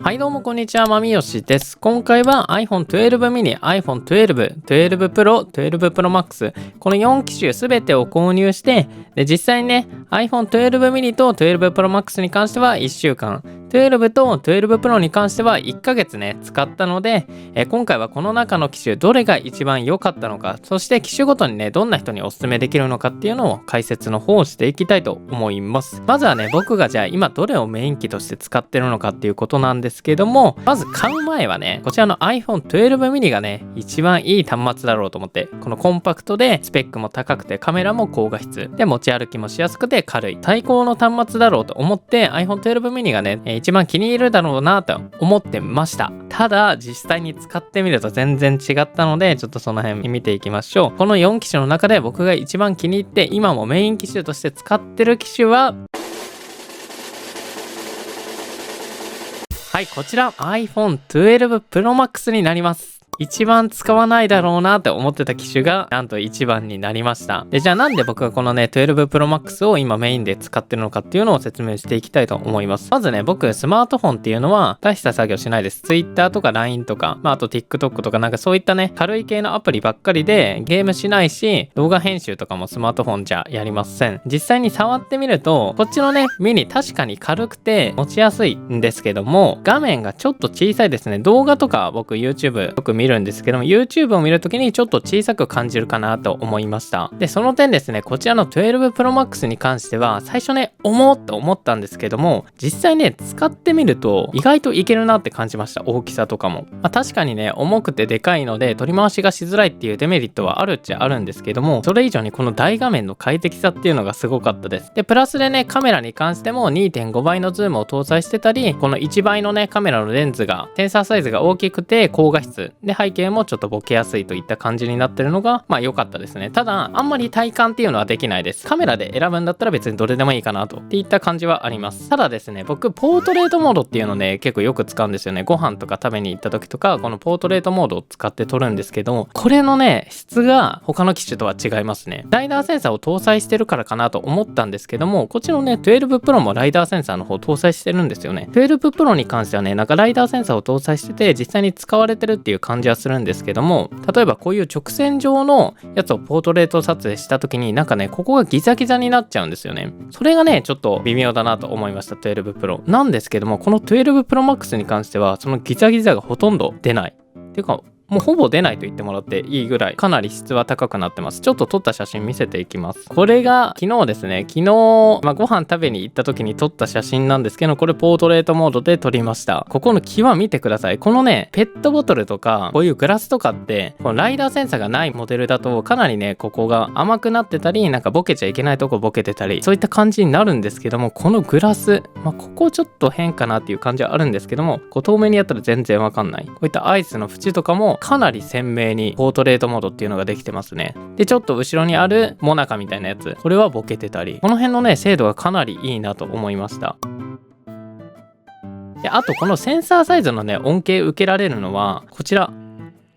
はいどうもこんにちは、まみよしです。今回は iPhone 12 mini、iPhone 12、12 Pro、12 Pro Max この4機種すべてを購入して、で実際にね iPhone 12 mini と12 Pro Max に関しては1週間、12と12 Pro に関しては1ヶ月ね使ったので、今回はこの中の機種どれが一番良かったのか、そして機種ごとにねどんな人におすすめできるのかっていうのを解説の方をしていきたいと思います。まずはね僕がじゃあ今どれをメイン機として使ってるのかっていうことなんですけども、まず買う前はねこちらの iPhone 12 mini がね一番いい端末だろうと思って、このコンパクトでスペックも高くてカメラも高画質で持ち歩きもしやすくて軽い最高の端末だろうと思って iPhone 12 mini がね一番気に入るだろうなと思ってました。ただ実際に使ってみると全然違ったので、ちょっとその辺見ていきましょう。この4機種の中で僕が一番気に入って今もメイン機種として使ってる機種ははい、こちら iPhone 12 Pro Max になります。一番使わないだろうなって思ってた機種がなんと1番になりました。でじゃあなんで僕がこのね12 Pro Max を今メインで使ってるのかっていうのを説明していきたいと思います。まずね僕スマートフォンっていうのは大した作業しないです。 Twitter とか LINE とか、あと TikTok とかなんかそういったね軽い系のアプリばっかりでゲームしないし、動画編集とかもスマートフォンじゃやりません。実際に触ってみるとこっちのねミニ確かに軽くて持ちやすいんですけども、画面がちょっと小さいですね。動画とか僕 YouTube よく見るんですけども、 YouTube を見るときにちょっと小さく感じるかなと思いました。でその点ですね、こちらの12 Pro Max に関しては最初ね重っと思ったんですけども、実際ね使ってみると意外といけるなって感じました。大きさとかも、確かにね重くてでかいので取り回しがしづらいっていうデメリットはあるっちゃあるんですけども、それ以上にこの大画面の快適さっていうのがすごかったです。でプラスでねカメラに関しても 2.5 倍のズームを搭載してたり、この1倍のねカメラのレンズがセンサーサイズが大きくて高画質で背景もちょっとボケやすいといった感じになってるのが良かったですね。ただあんまり体感っていうのはできないです。カメラで選ぶんだったら別にどれでもいいかなといった感じはあります。ただですね僕ポートレートモードっていうのね結構よく使うんですよね。ご飯とか食べに行った時とかこのポートレートモードを使って撮るんですけど、これのね質が他の機種とは違いますね。ライダーセンサーを搭載してるからかなと思ったんですけども、こっちのね12 Pro もライダーセンサーの方搭載してるんですよね。12 Pro に関してはねなんかライダーセンサーを搭載してて実際に使われてるっていう感じはするんですけども、例えばこういう直線上のやつをポートレート撮影した時になんかねここがギザギザになっちゃうんですよね。それがねちょっと微妙だなと思いました。12 Pro なんですけども、この12 Pro Max に関してはそのギザギザがほとんど出ないっていうか、もうほぼ出ないと言ってもらっていいぐらいかなり質は高くなってます。ちょっと撮った写真見せていきます。これが昨日ですね。昨日、ご飯食べに行った時に撮った写真なんですけど、これポートレートモードで撮りました。ここの際見てください。このねペットボトルとかこういうグラスとかってこのライダーセンサーがないモデルだとかなりねここが甘くなってたり、なんかボケちゃいけないとこボケてたりそういった感じになるんですけども、このグラス、ここちょっと変かなっていう感じはあるんですけども、こう透明にやったら全然わかんない。こういったアイスの縁とかもかなり鮮明にポートレートモードっていうのができてますね。でちょっと後ろにあるモナカみたいなやつ、これはボケてたり、この辺のね精度がかなりいいなと思いました。であとこのセンサーサイズのね恩恵受けられるのはこちら、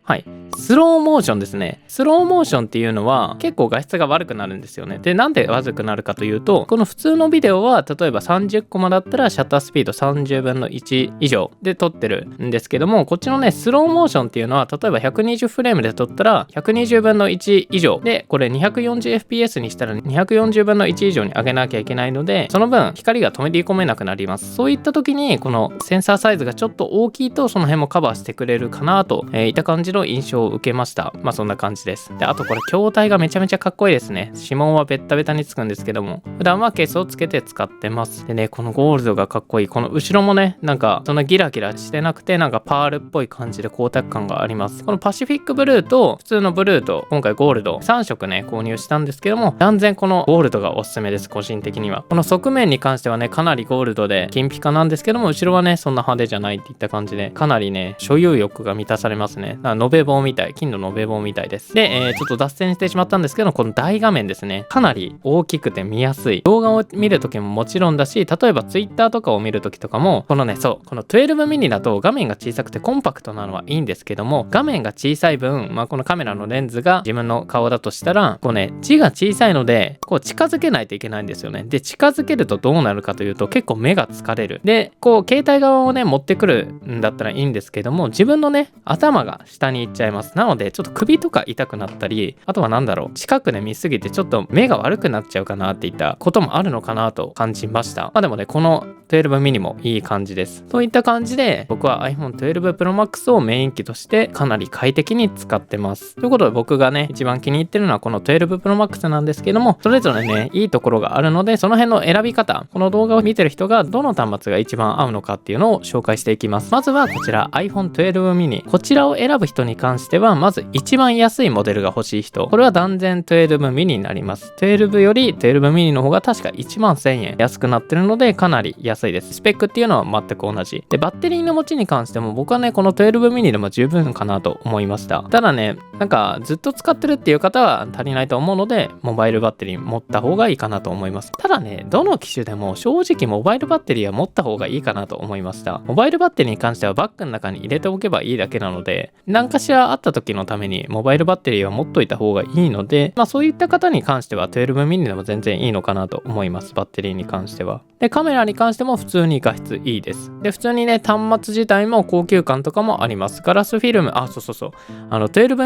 はいスローモーションですね。スローモーションっていうのは結構画質が悪くなるんですよね。でなんで悪くなるかというと、この普通のビデオは例えば30コマだったらシャッタースピード30分の1以上で撮ってるんですけども、こっちのねスローモーションっていうのは例えば120フレームで撮ったら120分の1以上で、これ 240fps にしたら240分の1以上に上げなきゃいけないので、その分光が止め込めなくなります。そういった時にこのセンサーサイズがちょっと大きいとその辺もカバーしてくれるかなといった感じの印象を受けました。そんな感じです。であとこれ筐体がめちゃめちゃかっこいいですね。指紋はベッタベタにつくんですけども、普段はケースをつけて使ってます。でねこのゴールドがかっこいい。この後ろもねなんかそんなギラギラしてなくて、なんかパールっぽい感じで光沢感があります。このパシフィックブルーと普通のブルーと今回ゴールド3色ね購入したんですけども、断然このゴールドがおすすめです。個人的にはこの側面に関してはねかなりゴールドで金ピカなんですけども、後ろはねそんな派手じゃないっていった感じでかなりね所有欲が満たされますね。延べ棒みみたい、金の延べ棒みたいです。で、ちょっと脱線してしまったんですけど、この大画面ですね、かなり大きくて見やすい。動画を見るときももちろんだし、例えば Twitter とかを見るときとかも、このね、そう、この12ミニだと画面が小さくてコンパクトなのはいいんですけども、画面が小さい分、このカメラのレンズが自分の顔だとしたら、こうね、字が小さいので、こう近づけないといけないんですよね。で、近づけるとどうなるかというと、結構目が疲れる。で、こう、携帯側をね、持ってくるんだったらいいんですけども、自分のね、頭が下に行っちゃいます。なので、ちょっと首とか痛くなったり、あとはなんだろう、近くで見すぎてちょっと目が悪くなっちゃうかなっていったこともあるのかなと感じました。でもね、この12ミニもいい感じです。そういった感じで、僕は iPhone 12 Pro Max をメイン機としてかなり快適に使ってます。ということで僕がね、一番気に入ってるのはこの12 Pro Max なんですけども、それぞれね、いいところがあるので、その辺の選び方、この動画を見てる人がどの端末が一番合うのかっていうのを紹介していきます。まずはこちら iPhone 12 mini。こちらを選ぶ人に関しては、まず一番安いモデルが欲しい人。これは断然12 mini になります。12より12 mini の方が確か1万1000円安くなってるので、かなり安いです。スペックっていうのは全く同じ。で、バッテリーの持ちに関しても僕はね、この12 mini でも十分かなと思いました。ただね、なんかずっと使ってるっていう方は足りないと思うので、モバイルバッテリー持った方がいいかなと思います。ただね、どの機種でも正直モバイルバッテリーは持った方がいいかなと思いました。モバイルバッテリーに関してはバッグの中に入れておけばいいだけなので、何かしらあった時のためにモバイルバッテリーは持っといた方がいいので、そういった方に関しては12 mini でも全然いいのかなと思います。バッテリーに関しては。で、カメラに関しても普通に画質いいです。で、普通にね、端末自体も高級感とかもあります。ガラスフィルム、12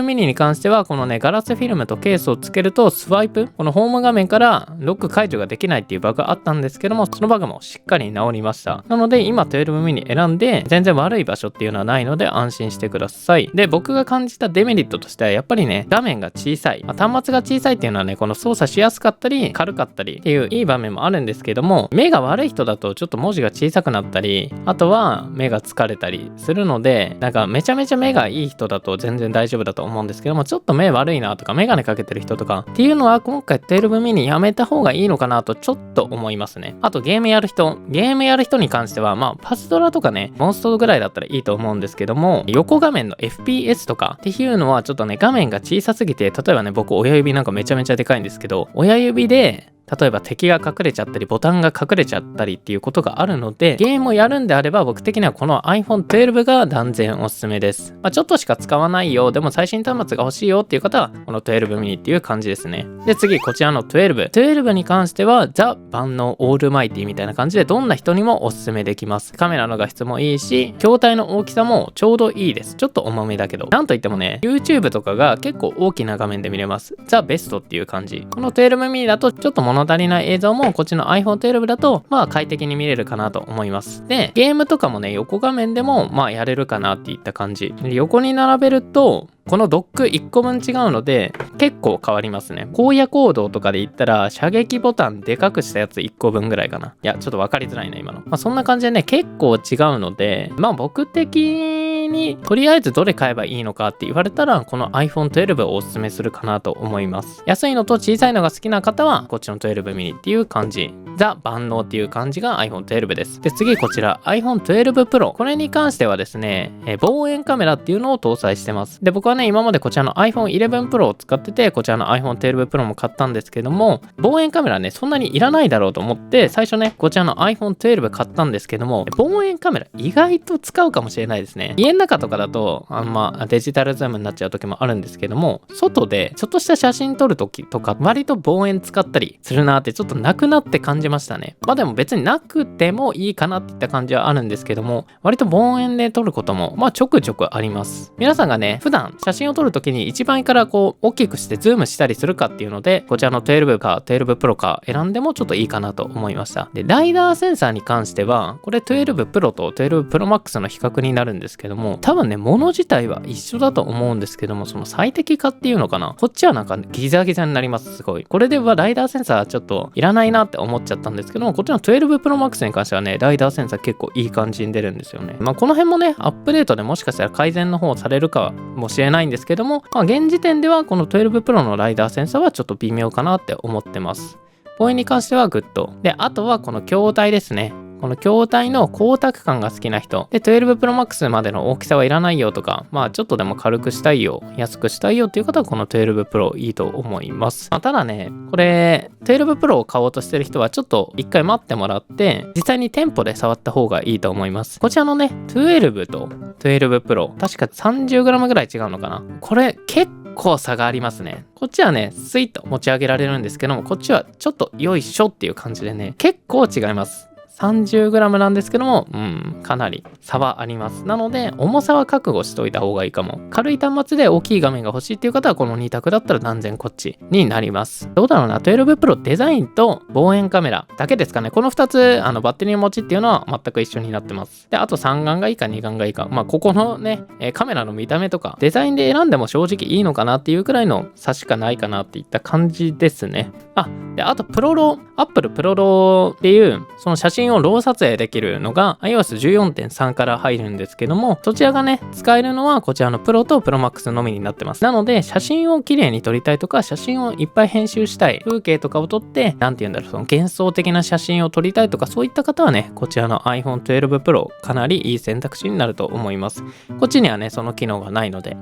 mini に関しては、このね、ガラスフィルムとケースをつけると、スワイプ、このホーム画面からロック解除ができないっていうバグがあったんですけども、そのバグもしっかり治りました。なので、今12 mini 選んで、全然悪い場所っていうのはないので安心してください。で、僕が感じたデメリットとしては、やっぱりね、画面が小さい。端末が小さいっていうのはね、この操作しやすかったり、軽かったりっていういい場面もあるんですけども、目が悪い人だとちょっと文字が小さくなったり、あとは目が疲れたりするので、なんかめちゃめちゃ目がいい人だと全然大丈夫だと思うんですけども、ちょっと目悪いなとか、メガネかけてる人とかっていうのは今回12 mini やめた方がいいのかなとちょっと思いますね。あとゲームやる人に関しては、パズドラとかね、モンストぐらいだったらいいと思うんですけども、横画面の FPS とかっていうのはちょっとね、画面が小さすぎて、例えばね、僕親指なんかめちゃめちゃでかいんですけど、親指で例えば敵が隠れちゃったりボタンが隠れちゃったりっていうことがあるので、ゲームをやるんであれば僕的にはこの iPhone 12が断然おすすめです。ちょっとしか使わないよ、でも最新端末が欲しいよっていう方はこの12 mini っていう感じですね。で、次こちらの12に関してはザ万能オールマイティみたいな感じでどんな人にもおすすめできます。カメラの画質もいいし、筐体の大きさもちょうどいいです。ちょっと重めだけど、なんといってもね、 YouTube とかが結構大きな画面で見れます。ザベストっていう感じ。この12 mini だとちょっと物足りない映像もこっちの iPhone 12だと快適に見れるかなと思います。で、ゲームとかもね、横画面でもやれるかなっていった感じ。横に並べるとこのドック1個分違うので結構変わりますね。荒野行動とかで言ったら射撃ボタンでかくしたやつ1個分ぐらいかな。いや、ちょっと分かりづらいな今の。そんな感じでね、結構違うので、僕的にとりあえずどれ買えばいいのかって言われたらこの iPhone 12をおすすめするかなと思います。安いのと小さいのが好きな方はこっちの12 mini っていう感じ。ザ万能っていう感じが iPhone 12です。で、次こちら iPhone 12 Pro。これに関してはですね、望遠カメラっていうのを搭載してます。で、僕はね、今までこちらの iPhone 11 Pro を使ってて、こちらの iPhone 12 Pro も買ったんですけども、望遠カメラね、そんなにいらないだろうと思って、最初ね、こちらの iPhone 12買ったんですけども、望遠カメラ意外と使うかもしれないですね。家の中とかだと、デジタルズームになっちゃう時もあるんですけども、外でちょっとした写真撮る時とか、割と望遠使ったりするなってちょっとなくなって感じましたね。でも別になくてもいいかなっていった感じはあるんですけども、割と望遠で撮ることもちょくちょくあります。皆さんがね、普段写真を撮るときに一番いいからこう大きくしてズームしたりするかっていうので、こちらの12か12 Pro か選んでもちょっといいかなと思いました。で、ライダーセンサーに関してはこれ12 Pro と12 Pro Max の比較になるんですけども、多分ね、物自体は一緒だと思うんですけども、その最適化っていうのかな、こっちはなんかギザギザになります。すごいこれではライダーセンサーちょっといらないなって思っちゃったんですけども、こっちの12 Pro Max に関してはね、ライダーセンサー結構いい感じに出るんですよね。この辺もね、アップデートでもしかしたら改善の方されるかもしれないんですけども、現時点ではこの12 Pro のライダーセンサーはちょっと微妙かなって思ってます。望遠に関してはグッド。で、あとはこの筐体ですね。この筐体の光沢感が好きな人で、12 Pro Max までの大きさはいらないよとか、まあちょっとでも軽くしたいよ、安くしたいよっていう方はこの12 Pro いいと思います。まあ、ただね、これ12 Pro を買おうとしてる人はちょっと一回待ってもらって実際に店舗で触った方がいいと思います。こちらのね12と12 Pro 確か 30g ぐらい違うのかな。これ結構差がありますね。こっちはねスイッと持ち上げられるんですけども、こっちはちょっとよいしょっていう感じでね結構違います。30g なんですけども、かなり差はあります。なので、重さは覚悟しといた方がいいかも。軽い端末で大きい画面が欲しいっていう方は、この2択だったら断然こっちになります。どうだろうな、12 Pro デザインと望遠カメラだけですかね。この2つ、バッテリー持ちっていうのは全く一緒になってます。で、あと3眼がいいか2眼がいいか。まあ、ここのね、カメラの見た目とか、デザインで選んでも正直いいのかなっていうくらいの差しかないかなっていった感じですね。で、あと、プロロー、Apple プロローっていう、その写真をロー撮影できるのが iOS14.3 から入るんですけども、そちらがね、使えるのはこちらのプロとプロマックスのみになってます。なので、写真を綺麗に撮りたいとか、写真をいっぱい編集したい、風景とかを撮って、なんて言うんだろう、その幻想的な写真を撮りたいとか、そういった方はね、こちらの iPhone 12 Pro かなりいい選択肢になると思います。こっちにはね、その機能がないので、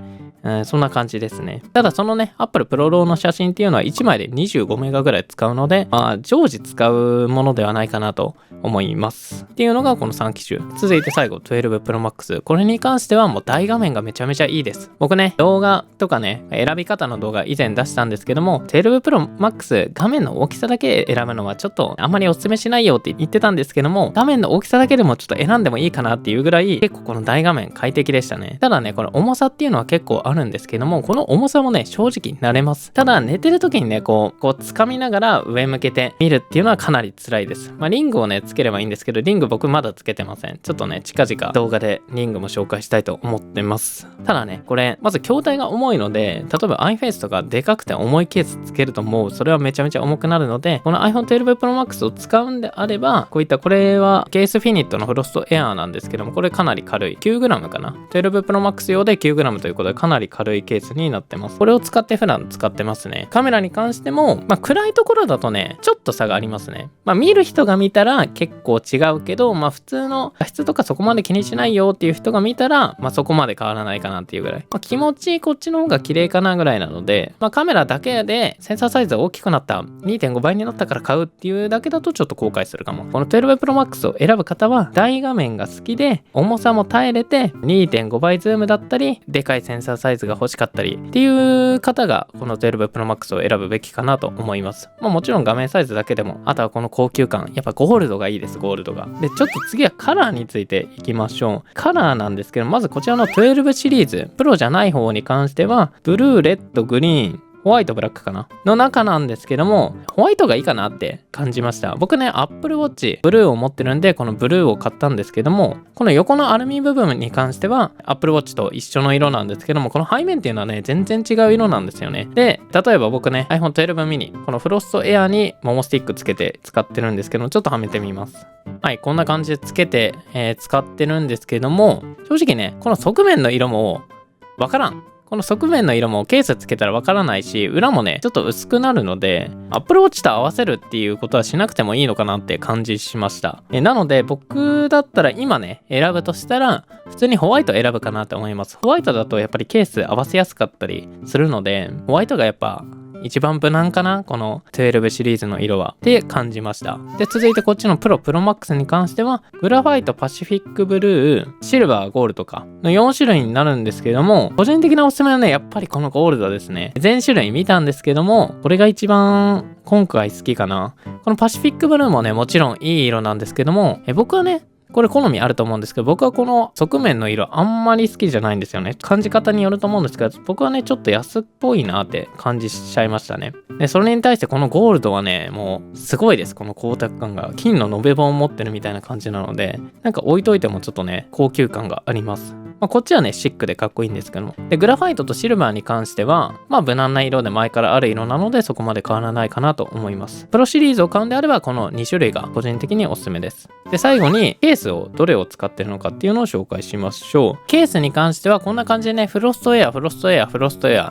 そんな感じですね。ただそのね、Apple Pro RAW の写真っていうのは1枚で25メガぐらい使うので、まあ常時使うものではないかなと思います。っていうのがこの3機種。続いて最後、12 Pro Max。これに関してはもう大画面がめちゃめちゃいいです。僕ね、動画とかね、選び方の動画以前出したんですけども、12 Pro Max 画面の大きさだけ選ぶのはちょっとあんまりお勧めしないよって言ってたんですけども、画面の大きさだけでもちょっと選んでもいいかなっていうぐらい、結構この大画面快適でしたね。ただね、この重さっていうのは結構あるんですけども、この重さもね、正直慣れます。ただ、寝てる時にね、こう掴みながら上向けて見るっていうのはかなり辛いです。まあ、リングをね、つければいいんですけど、リング僕まだつけてません。ちょっとね、近々動画でリングも紹介したいと思ってます。ただね、これ、まず筐体が重いので、例えば iFace とかでかくて重いケースつけるともうそれはめちゃめちゃ重くなるので、この iPhone 12 Pro Max を使うんであれば、こういったこれはケースフィニットのフロストエアーなんですけども、これかなり軽い。9g かな。12 Pro Max 用で 9g ということでかなり軽いケースになってます。これを使って普段使ってますね。カメラに関しても、まあ暗いところだとね、ちょっと差がありますね。まあ見る人が見たら結構違うけど、まあ普通の画質とかそこまで気にしないよっていう人が見たら、まあそこまで変わらないかなっていうぐらい。まあ気持ちいいこっちの方が綺麗かなぐらいなので、まあカメラだけでセンサーサイズが大きくなった、2.5 倍になったから買うっていうだけだとちょっと後悔するかも。この12 Pro Max を選ぶ方は大画面が好きで、重さも耐えれて 2.5 倍ズームだったり、でかいセンサーサイズが欲しかったりっていう方がこの12 Pro Max を選ぶべきかなと思います。まあもちろん画面サイズだけでも、あとはこの高級感、やっぱゴールドがいいです、ゴールドが。で、ちょっと次はカラーについていきましょう。カラーなんですけど、まずこちらの12シリーズ、プロじゃない方に関しては、ブルー、レッド、グリーン、ホワイト、ブラックかなの中なんですけども、ホワイトがいいかなって感じました。僕ね、Apple Watch、ブルーを持ってるんで、このブルーを買ったんですけども、この横のアルミ部分に関しては、Apple Watch と一緒の色なんですけども、この背面っていうのはね、全然違う色なんですよね。で、例えば僕ね、iPhone 12 mini、このフロストエアにモモスティックつけて使ってるんですけど、ちょっとはめてみます。はい、こんな感じでつけて、使ってるんですけども、正直ね、この側面の色もわからん。この側面の色もケースつけたらわからないし、裏もね、ちょっと薄くなるので、Apple Watch と合わせるっていうことはしなくてもいいのかなって感じしました。なので、僕だったら今ね、選ぶとしたら、普通にホワイト選ぶかなって思います。ホワイトだとやっぱりケース合わせやすかったりするので、ホワイトがやっぱ、一番無難かなこの12シリーズの色はって感じました。で、続いてこっちのプロマックスに関しては、グラファイト、パシフィックブルー、シルバー、ゴールドかの4種類になるんですけども、個人的なおすすめはね、やっぱりこのゴールドですね。全種類見たんですけども、これが一番今回好きかな。このパシフィックブルーもね、もちろんいい色なんですけども、僕はね、これ好みあると思うんですけど、僕はこの側面の色あんまり好きじゃないんですよね。感じ方によると思うんですけど、僕はね、ちょっと安っぽいなって感じしちゃいましたね。で、それに対してこのゴールドはね、もうすごいです。この光沢感が。金の延べ棒を持ってるみたいな感じなので、なんか置いといてもちょっとね、高級感があります。こっちはねシックでかっこいいんですけども、でグラファイトとシルバーに関しては無難な色で前からある色なのでそこまで変わらないかなと思います。プロシリーズを買うんであればこの2種類が個人的におすすめです。で最後にケースをどれを使ってるのかっていうのを紹介しましょう。ケースに関してはこんな感じでね、フロストエア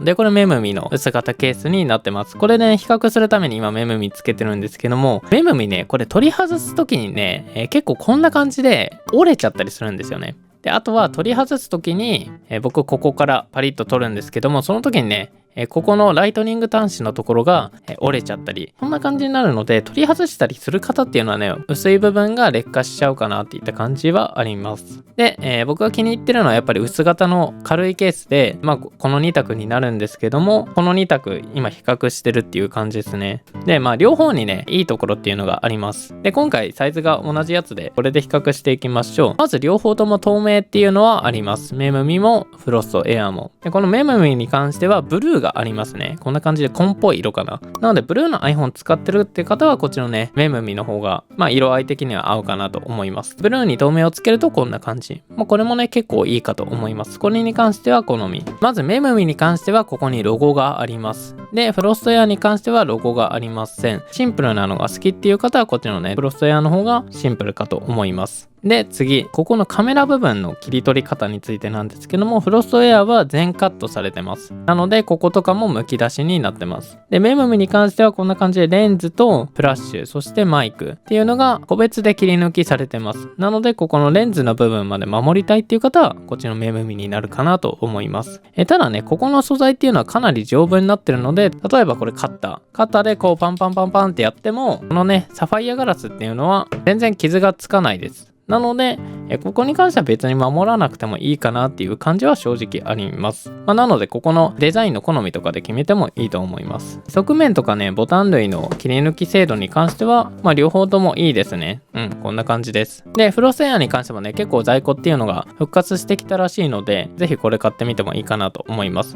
でこれメムミの薄型ケースになってます。これね比較するために今メムミつけてるんですけども、メムミねこれ取り外す時にね、結構こんな感じで折れちゃったりするんですよね。であとは取り外す時に、僕ここからパリッと取るんですけども、その時にねここのライトニング端子のところが折れちゃったり、こんな感じになるので、取り外したりする方っていうのはね、薄い部分が劣化しちゃうかなっていった感じはあります。で、僕が気に入ってるのはやっぱり薄型の軽いケースで、この2択になるんですけども、この2択今比較してるっていう感じですね。で、両方にね、いいところっていうのがあります。で、今回サイズが同じやつで、これで比較していきましょう。まず両方とも透明っていうのはあります。メムミもフロストエアも。で、このメムミに関してはブルーがありますね。こんな感じで紺っぽい色かな。なのでブルーの iPhone 使ってるって方はこっちのねメムミの方が色合い的には合うかなと思います。ブルーに透明をつけるとこんな感じ。これもね結構いいかと思います。これに関しては好み。まずメムミに関してはここにロゴがあります。でフロストエアに関してはロゴがありません。シンプルなのが好きっていう方はこっちのねフロストエアの方がシンプルかと思います。で次、ここのカメラ部分の切り取り方についてなんですけども、フロストエアは全カットされてます。なのでこことかもむき出しになってます。でメムミに関してはこんな感じでレンズとフラッシュ、そしてマイクっていうのが個別で切り抜きされてます。なのでここのレンズの部分まで守りたいっていう方はこっちのメムミになるかなと思います。ただね、ここの素材っていうのはかなり丈夫になってるので、例えばこれカッターでこうパンパンってやっても、このねサファイアガラスっていうのは全然傷がつかないです。なので、ここに関しては別に守らなくてもいいかなっていう感じは正直あります。なので、ここのデザインの好みとかで決めてもいいと思います。側面とかね、ボタン類の切り抜き精度に関しては、両方ともいいですね。こんな感じです。で、フロスエアに関してもね、結構在庫っていうのが復活してきたらしいので、ぜひこれ買ってみてもいいかなと思います。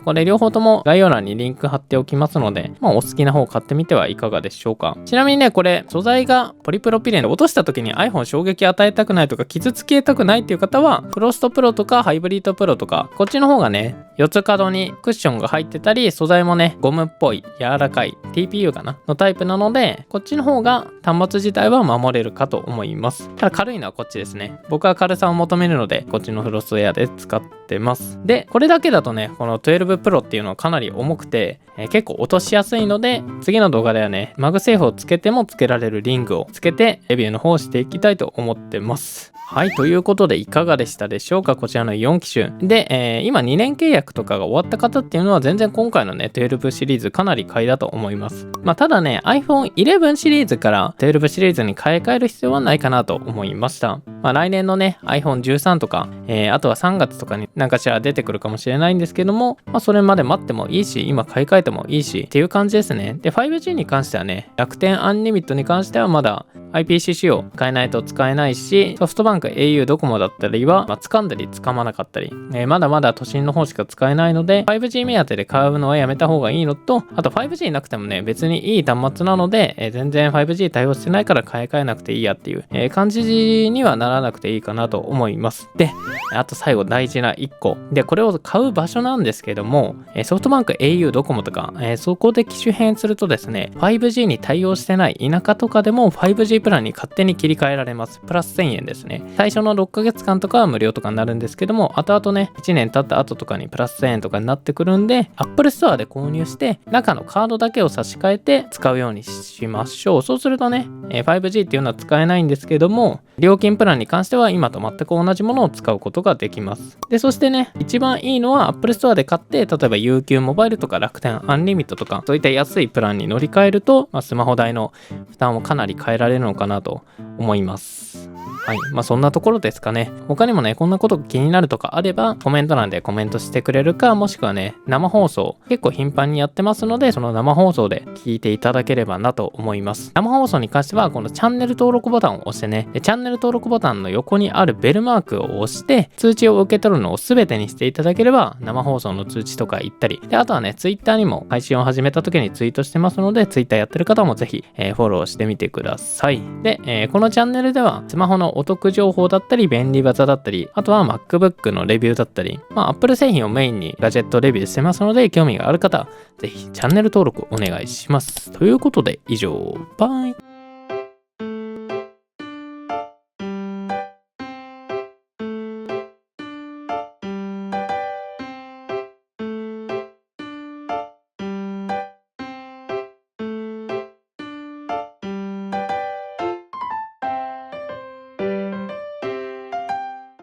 これ両方とも概要欄にリンク貼っておきますので、お好きな方買ってみてはいかがでしょうか。ちなみにね、これ素材がポリプロピレンで落とした時に iPhone 衝撃与えたくないとか傷つけたくないっていう方はフロストプロとかハイブリッドプロとかこっちの方がね四つ角にクッションが入ってたり、素材もねゴムっぽい柔らかい TPU かなのタイプなので、こっちの方が端末自体は守れるかと思います。ただ軽いのはこっちですね。僕は軽さを求めるのでこっちのフロストエアで使ってます。でこれだけだとね、この12 Pro っていうのはかなり重くて、結構落としやすいので、次の動画ではねマグセーフをつけてもつけられるリングをつけてレビューの方をしていきたいと思ってます。はい、ということでいかがでしたでしょうか。こちらの4機種で、今2年契約とかが終わった方っていうのは全然今回のね12シリーズかなり買いだと思います。ただね iPhone 11シリーズから12シリーズに買い替える必要はないかなと思いました。来年のね iPhone 13とか、あとは3月とかに何かしら出てくるかもしれないんですけども、それまで待ってもいいし、今買い替えてもいいしっていう感じですね。で 5G に関してはね、楽天アンリミットに関してはまだ IPCC を変えないと使えないし、ソフトバンク au ドコモだったりは、掴んだり掴まなかったり、まだまだ都心の方しか使えないので 5G 目当てで買うのはやめた方がいいのと、あと 5G なくてもね別にいい端末なので、全然 5G 対応してないから買い替えなくていいやっていう、感じにはならなくていいかなと思います。であと最後大事な1個で、これを買う場所なんですけども、ソフトバンク au ドコモとか、そこで機種変するとですね 5G に対応してない田舎とかでも 5G プランに勝手に切り替えられます。プラス1000円ですね。最初の6ヶ月間とかは無料とかになるんですけども、後々ね1年経った後とかにプラス1000円とかになってくるんで、 Apple Store で購入して中のカードだけを差し替えて使うようにしましょう。そうするとね 5G っていうのは使えないんですけども、料金プランに関しては今と全く同じものを使うことができます。でそしてね、一番いいのは Apple Store で買って、例えば UQ モバイルとか楽天アンリミットとかそういった安いプランに乗り換えると、スマホ代の負担をかなり変えられるのかなと思います。はい。そんなところですかね。他にもね、こんなこと気になるとかあれば、コメント欄でコメントしてくれるか、もしくはね、生放送、結構頻繁にやってますので、その生放送で聞いていただければなと思います。生放送に関しては、このチャンネル登録ボタンを押してね、チャンネル登録ボタンの横にあるベルマークを押して、通知を受け取るのを全てにしていただければ、生放送の通知とか行ったり、で、あとはね、Twitter にも配信を始めた時にツイートしてますので、Twitter やってる方もぜひ、フォローしてみてください。で、こののチャンネルではスマホのお得情報だったり便利技だったり、あとは MacBook のレビューだったり、Apple 製品をメインにガジェットレビューしてますので、興味がある方はぜひチャンネル登録お願いします。ということで以上、バイ。